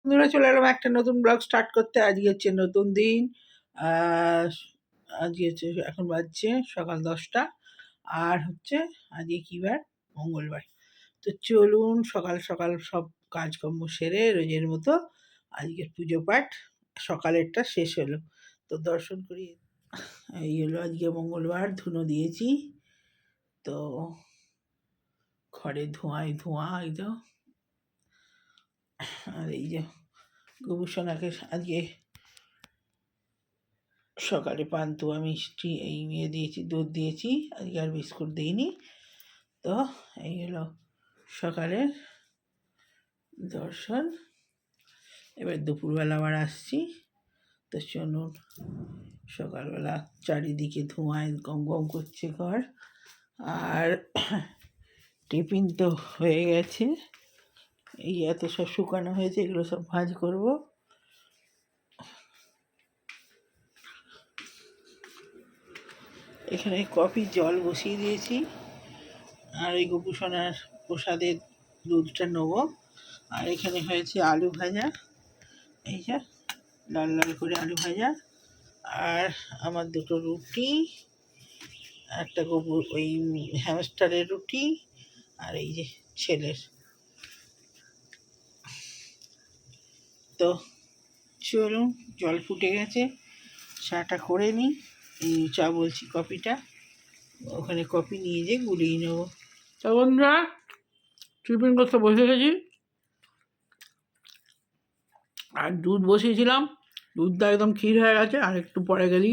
বন্ধুরা, চলে এলাম একটা নতুন ব্লগ স্টার্ট করতে। আজকে হচ্ছে নতুন দিন। আহ, আজকে হচ্ছে এখন বাজছে সকাল 10টা। আর হচ্ছে আজকে কি বার? মঙ্গলবার। তো চলুন সকাল সকাল সব কাজকর্ম সেরে রোজের মতো আজকের পুজো পাঠ সকালেরটা শেষ হলো। তো দর্শন করি। এই হলো আজকে মঙ্গলবার, ধুনো দিয়েছি। তো ঘরে ধোঁয়ায় ধোঁয়া, এই তো। আর এই যে গোবুসোনাকে আজকে সকালে পান্তুয়া মিষ্টি এই দিয়েছি, দুধ দিয়েছি, আজকে আর বিস্কুট দিইনি। তো এই হলো সকালের দর্শন। এবার দুপুরবেলা আবার আসছি। তো চলুন, সকালবেলা চারিদিকে ধোঁয়ায় গম গম করছে ঘর। আর টিফিন তো হয়ে গেছে, এই এত সব শুকানো হয়েছে, এগুলো সব ভাঁজ করব। এখানে কফি জল বসিয়ে দিয়েছি, আর এই গোপুসোনার প্রসাদের দুধটা নেবো। আর এখানে হয়েছে আলু ভাজা, এই যে লাল লাল করে আলু ভাজা। আর আমার দুটো রুটি, একটা ওই হ্যামস্টারের রুটি, আর এই যে ছেলের। তো চলুন, জল ফুটে গেছে, চাটা করে নিই। চা বলছি, কফিটা ওখানে কফি নিয়ে যেয়ে গুলিয়ে নেবো। তো বন্ধুরা, টিফিন করতে বসে গেছি। আর দুধ বসিয়েছিলাম, দুধটা একদম ক্ষীর হয়ে গেছে। আর একটু পরে গেলি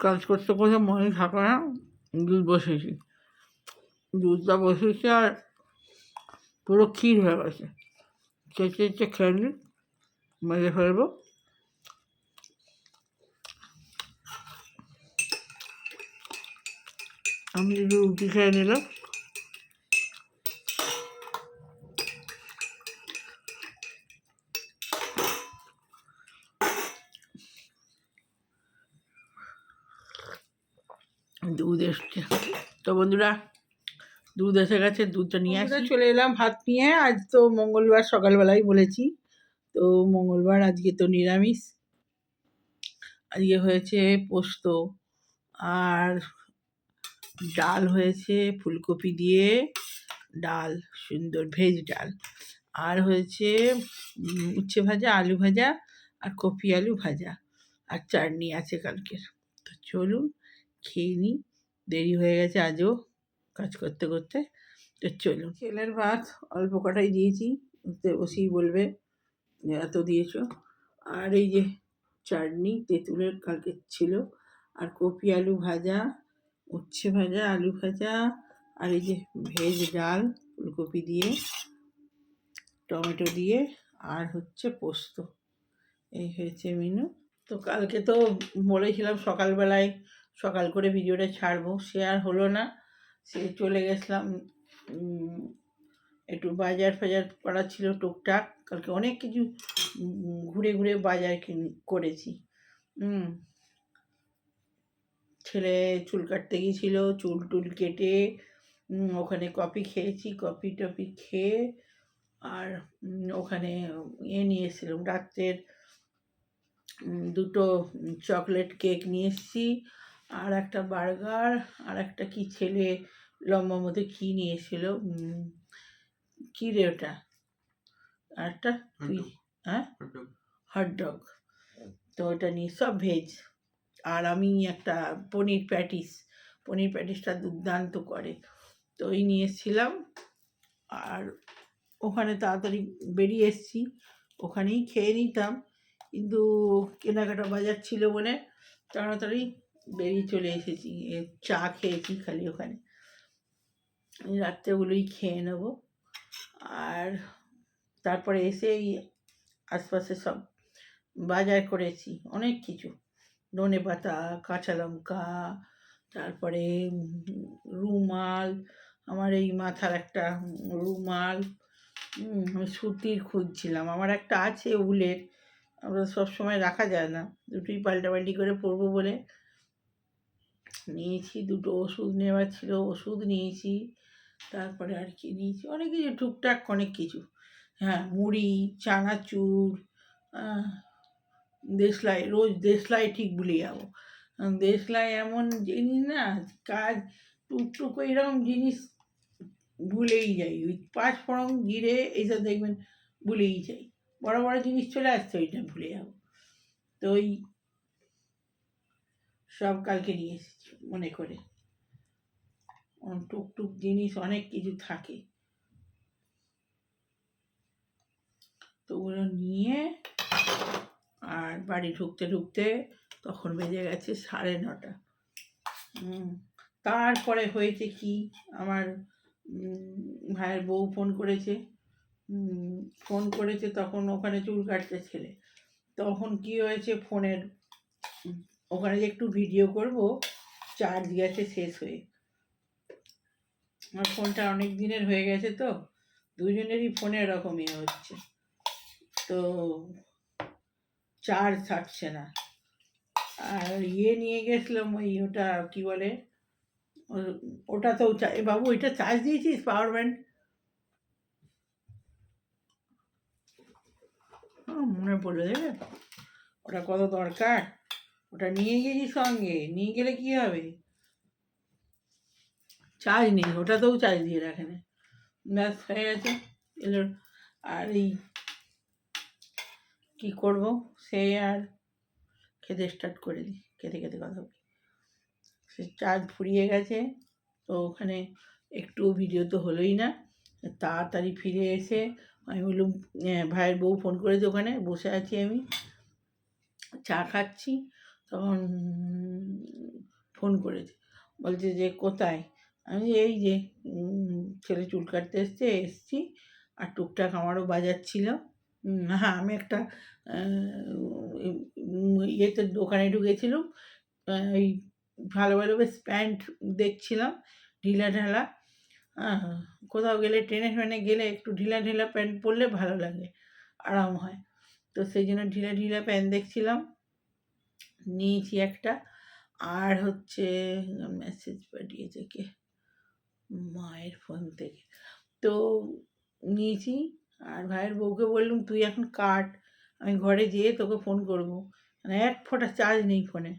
কাজ করতে করতে মনে থাকে না, দুধ বসিয়েছি, দুধটা বসিয়েছি আর পুরো ক্ষীর হয়ে গেছে। চেঁচে চেঁচে খেয়ে নিই, মেরে ফেলবো। আমি যদি রুটি খেয়ে নিলাম। দুধ এসছে। তো বন্ধুরা, দুধ এসে গেছে, দুধটা নিয়ে আসি। চলে এলাম ভাত নিয়ে। আজ তো মঙ্গলবার, সকালবেলায় বলেছি। তো মঙ্গলবার আজকে তো নিরামিষ। আজকে হয়েছে পোস্ত, আর ডাল হয়েছে ফুলকপি দিয়ে ডাল, সুন্দর ভেজ ডাল। আর হয়েছে উচ্ছে ভাজা, আলু ভাজা, আর কপি আলু ভাজা, আর চাটনি আছে কালকের। তো চলুন খেয়ে নিই, দেরি হয়ে গেছে আজও কাজ করতে করতে। তো চলুন, ছেলের ভাত অল্প কটাই দিয়েছি, বসেই বলবে যে এত দিয়েছ। আর এই যে চাটনি তেঁতুলের কালকে ছিল, আর কপি আলু ভাজা, উচ্ছে ভাজা, আলু ভাজা, আর এই যে ভেজ ডাল ফুলকপি দিয়ে টমেটো দিয়ে, আর হচ্ছে পোস্ত। এই হয়েছে মেনু। তো কালকে তো বলেছিলাম সকালবেলায় সকাল করে ভিডিওটা ছাড়বো, সে আর হলো না। সে চলে গেছিলাম, একটু বাজার ফাজার করা ছিল টুকটাক। কালকে অনেক কিছু ঘুরে ঘুরে বাজার করেছি। ছেলে চুল কাটতে গিয়েছিল, চুল টুল কেটে ওখানে কফি খেয়েছি, কফি টফি খেয়ে। আর ওখানে নিয়ে এসেছিলাম রাত্রের দুটো চকলেট কেক নিয়ে এসেছি, আর একটা বার্গার, আর একটা কি ছেলে লম্বা মতো কী নিয়ে এসেছিল, কী রে ওটা, একটা তুই, হ্যাঁ হটডগ। তো ওটা নিয়ে সব ভেজ। আর আমি একটা পনির প্যাটিসটা দুর্দান্ত করে, তো ওই নিয়ে এসেছিলাম। আর ওখানে তাড়াতাড়ি বেরিয়ে এসেছি, ওখানেই খেয়ে নিতাম, কিন্তু কেনাকাটা বাজার ছিল বলে তাড়াতাড়ি বেরিয়ে চলে এসেছি। চা খেয়েছি খালি ওখানে, রাত্রেগুলোই খেয়ে নেবো। আর তারপরে এসে এই আশপাশে সব বাজার করেছি, অনেক কিছু, ধনেপাতা, কাঁচা লঙ্কা, তারপরে রুমাল, আমার এই মাথার একটা রুমাল, আমি সুতির খুঁজছিলাম, আমার একটা আছে উলের, আমরা সবসময় রাখা যায় না, দুটোই পাল্টাপাল্টি করে পরবো বলে নিয়েছি। দুটো ওষুধ নেওয়ার ছিল, ওষুধ নিয়েছি। তারপরে আর কি নিয়েছি, অনেক কিছু টুকটাক অনেক কিছু। হ্যাঁ, মুড়ি, চানাচুর, দেশলাই, রোজ দেশলাই ঠিক ভুলে যাবো। দেশলাই এমন জিনিস না, কাজ টুকটুক এরকম জিনিস ভুলেই যাই। ওই পাঁচফোড়ন, জিরে এইসব দেখবেন ভুলেই যাই। বড় বড় জিনিস চলে আসছে ওইটা ভুলে যাবো। তো ওই সব কালকে নিয়ে এসেছি মনে করে। টুকটুক জিনিস অনেক কিছু থাকে, তো ওগুলো নিয়ে আর বাড়ি ঢুকতে ঢুকতে তখন বেজে গেছে 9:30। তারপরে হয়েছে কি, আমার ভাইয়ের বউ ফোন করেছে। তখন ওখানে চুল কাটতে ছেলে। তখন কি হয়েছে, ফোনের ওখানে যে একটু ভিডিও করব, চার্জ গেছে শেষ হয়ে। আমার ফোনটা অনেক দিনের হয়ে গেছে, তো দুজনেরই ফোনে এরকমই হচ্ছে, তো চার্জ থাকছে না। আর নিয়ে গেছিলাম ওই, ওটা কি বলে, ওটা তো বাবু ওইটা চার্জ দিয়েছিস পাওয়ার ব্যাংক? মনে পড়লো, দেবে ওটা কত দরকার। ওটা নিয়ে গেছি সঙ্গে, নিয়ে গেলে কি হবে, চার্জ নেই, ওটাতেও চার্জ দিয়ে রাখে না। ব্যাস হয়ে গেছে এলো। আর এই কী করবো, সে আর খেতে স্টার্ট করে দিই, খেতে খেতে কথা বলি। সে চার্জ ফুরিয়ে গেছে, তো ওখানে একটু ভিডিও তো হলোই না। তাড়াতাড়ি ফিরে এসে আমি বললাম, ভাইয়ের বউ ফোন করেছে, ওখানে বসে আছি আমি চা খাচ্ছি, তখন ফোন করেছে, বলছে যে কোথায়। আমি এই যে ছেলে চুল কাটতে এসছি, আর টুকটাক আমারও বাজার ছিল। হ্যাঁ, আমি একটা ইয়েতে দোকানে ঢুকেছিলাম, ওই ভালো ভালো বেশ প্যান্ট দেখছিলাম, ঢিলা ঢালা। কোথাও গেলে ট্রেনে ফ্রেনে গেলে একটু ঢিলা ঢিলা প্যান্ট পরলে ভালো লাগে, আরাম হয়। তো সেই জন্য ঢিলা ঢিলা প্যান্ট দেখছিলাম, নিয়েছি একটা। আর হচ্ছে মেসেজ পাঠিয়েছে কে, মায়ের ফোন থেকে, তো নিয়েছি। আর ভাইয়ের বউকে বললাম তুই এখন কাট, আমি ঘরে যেয়ে তোকে ফোন করবো, মানে এক ফোঁটা চার্জ নেই ফোনে।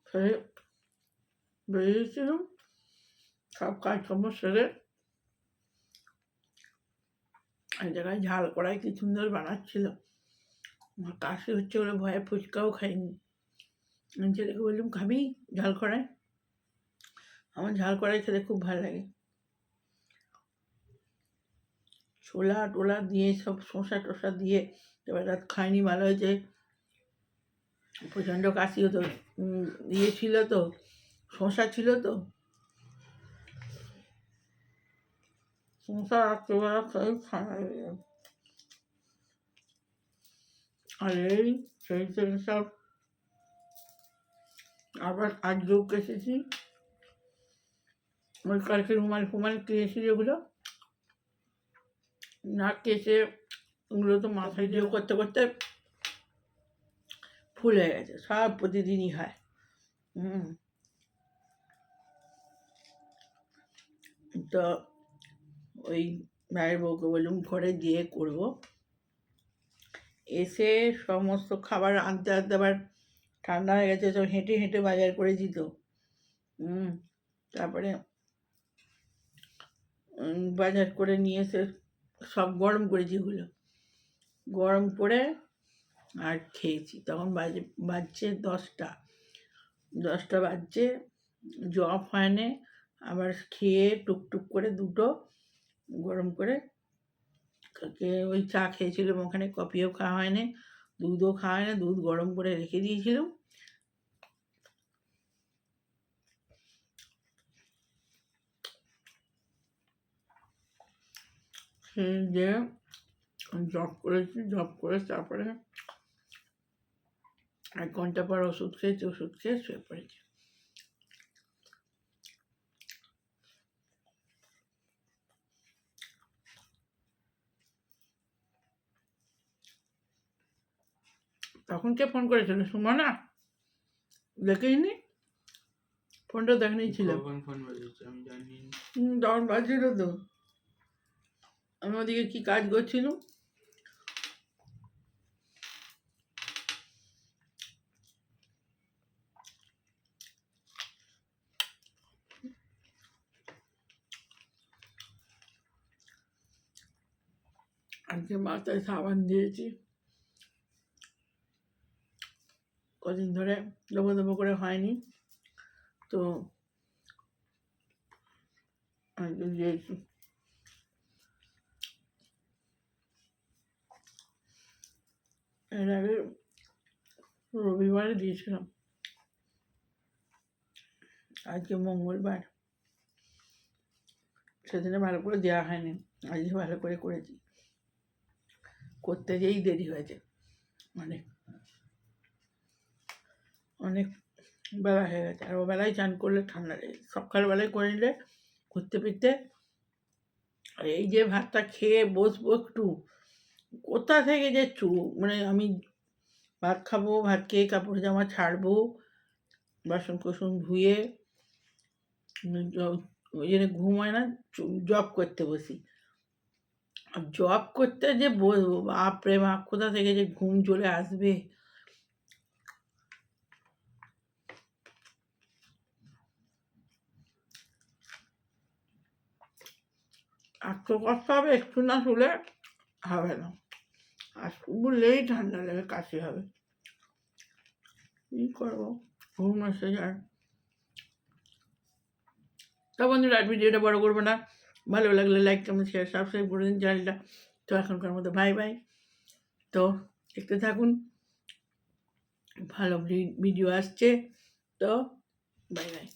সেরে বেরিয়েছিলাম, সব কাজকর্ম সেরে এক জায়গায় ঝাল কড়াই কি সুন্দর বানাচ্ছিল, কাশি হচ্ছে বলে ভয়ে ফুচকাও খাইনি। আমি ছেলেকে বললাম খাবি ঝাল কড়াই, আমার ঝাল কড়াই খেতে খুব ভালো লাগে। ছোলা টোলা দিয়ে সব শসা টসা দিয়ে, এবার রাত খাইনি, ভালো হয়েছে। প্রচণ্ড কাশি হতো, ইয়ে ছিল তো, শসা ছিল তো, শসা রাত্রেবেলা খেয়ে খাওয়া হয়ে যায়। আর এই সেই থেকে সব আবার আজকেও কেসেছি, ওই কালকে রুমাল ফুমাল কেসেছি, যেগুলো না কেসে ওগুলো তো মাথায় দিয়ে করতে করতে ফুল হয়ে গেছে, সব প্রতিদিনই হয়। তো ওই ভাইয়ের বউকে বললাম ঘরে গিয়ে করবো, এসে সমস্ত খাবার আনতে আনতে আবার ঠান্ডা হয়ে গেছে, সব হেঁটে হেঁটে বাজার করেছি তো। তারপরে বাজার করে নিয়ে এসে সব গরম করেছি, ওগুলো গরম করে আর খেয়েছি। তখন বাজছে 10টা বাজছে, জব হয়নি, আবার খেয়ে টুকটুক করে দুটো গরম করে ওই চা খেয়েছিলাম, ওখানে কফিও খাওয়া হয়নি, দুধও খাওয়া হয়নি, দুধ গরম করে রেখে দিয়েছিলাম। সেই যে জব করেছি, জব করে তারপরে 1 ঘন্টা পর ওষুধ খেয়েছি, ওষুধ খেয়ে শুয়ে পড়েছি। তখন কে ফোন করেছিল? সুমা না? দেখেইনি, ফোনটা দেখেনি ছিল। ফোন বাজছে আমি জানি। তখন বাজছিল তো, আমি ওদিকে কি কাজ করছিলাম। আজকে মাথায় সাবান দিয়েছি, কদিন ধরে দেবো দেবো করে হয়নি, তো আজকে দিয়েছি। এর আগে রবিবারে দিয়েছিলাম, আজকে মঙ্গলবার, সেদিনে ভালো করে দেওয়া হয়নি, আজকে ভালো করে করেছি। করতে গিয়েই দেরি হয়েছে, মানে অনেক বেলা হয়ে গেছে। আর ও বেলায় চান করলে ঠান্ডা লেগে, সকালবেলায় করে নিলে করতে ফিরতে। আর এই যে ভাতটা খেয়ে বসবো একটু, কোথা থেকে যে মানে আমি ভাত খাবো, ভাত খেয়ে কাপড় জামা ছাড়বো, বাসন কোসন ধুয়ে, ওই জন্য ঘুম হয় না, জব করতে বসি। আর জব করতে যে বসবো, বাপরে বাপ, কোথা থেকে যে ঘুম চলে আসবে। এত কষ্ট হবে, একটু না শুলে হবে না। আর শুলেই ঠান্ডা লেগে কাশি হবে, কী করবো, ঘুম এসে যায়। তো বন্ধুরা, আর ভিডিওটা বড় করবো না, ভালো লাগলে লাইক কমেন্ট শেয়ার সাবস্ক্রাইব করে দিন চ্যানেলটা। তো এখনকার মতো বাই বাই। তো দেখতে থাকুন, ভালো ভিডিও আসছে, তো বাই বাই।